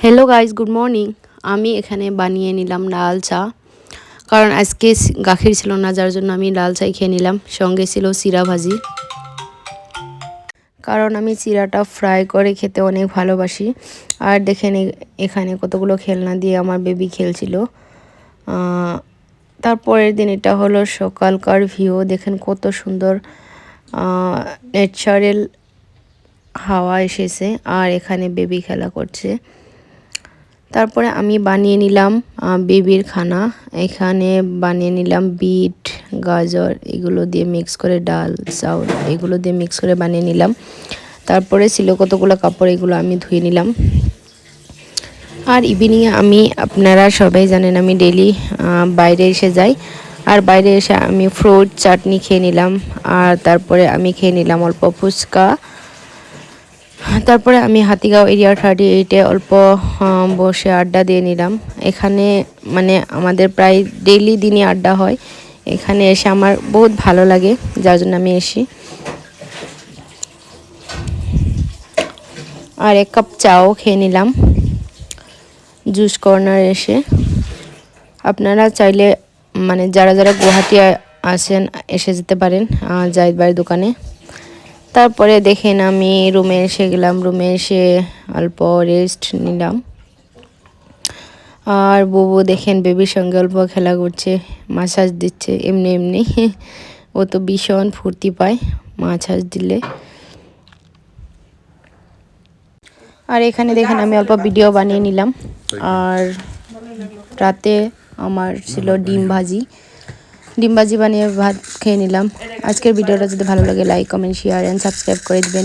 Hello guys, good morning. আমি এখানে বানিয়ে নিলাম লাল চা, কারণ আজকে গাখির ছিল না, যার জন্য আমি লাল চাই খেয়ে নিলাম। সঙ্গে ছিল চিরা ভাজি, কারণ আমি চিরাটা ফ্রাই করে খেতে অনেক ভালোবাসি। আর দেখেন এখানে কতগুলো খেলনা দিয়ে আমার বেবি খেলছিল। তারপরের দিন এটা হলো সকালকার ভিউ। দেখেন কত সুন্দর ন্যাচারাল হাওয়া এসেছে, আর এখানে বেবি খেলা করছে। তারপরে আমি বানিয়ে নিলাম বেবির খানা। এখানে বানিয়ে নিলাম বিট, গাজর এগুলো দিয়ে মিক্স করে, ডাল চাউল এগুলো দিয়ে মিক্স করে বানিয়ে নিলাম। তারপরে ছিল কতগুলো কাপড়, এগুলো আমি ধুয়ে নিলাম। আর ইভিনিংয়ে আমি, আপনারা সবাই জানেন, আমি ডেইলি বাইরে এসে যাই। আর বাইরে এসে আমি ফ্রুট চাটনি খেয়ে নিলাম। আর তারপরে আমি খেয়ে নিলাম অল্প ফুচকা। তারপরে আমি হাতিগাঁও এরিয়া 38-এ অল্প বসে আড্ডা দিয়ে নিলাম। এখানে মানে আমাদের প্রায় ডেইলি দিনই আড্ডা হয়। এখানে এসে আমার বহুত ভালো লাগে, যার জন্য আমি এসি। আর এক কাপ চাও খেয়ে নিলাম জুস কর্নার এসে। আপনারা চাইলে মানে যারা যারা গুয়াহাটি আসেন এসে যেতে পারেন জাহিদ ভাইয়ের দোকানে। তারপরে দেখেন আমি রুমে এসে গেলাম। রুমে এসে অল্প রেস্ট নিলাম। আর বুবু দেখেন বেবির সঙ্গে অল্প খেলা করছে, মাসাজ দিচ্ছে এমনি এমনি। ও তো ভীষণ ফুর্তি পায় মাসাজ দিলে। আর এখানে দেখেন আমি অল্প ভিডিও বানিয়ে নিলাম। আর রাতে আমার ছিল ডিম ভাজি বানিয়ে ভাত খেয়ে নিলাম। আজকের ভিডিওটা যদি ভালো লাগে like, comment, share and subscribe করে দিবেন।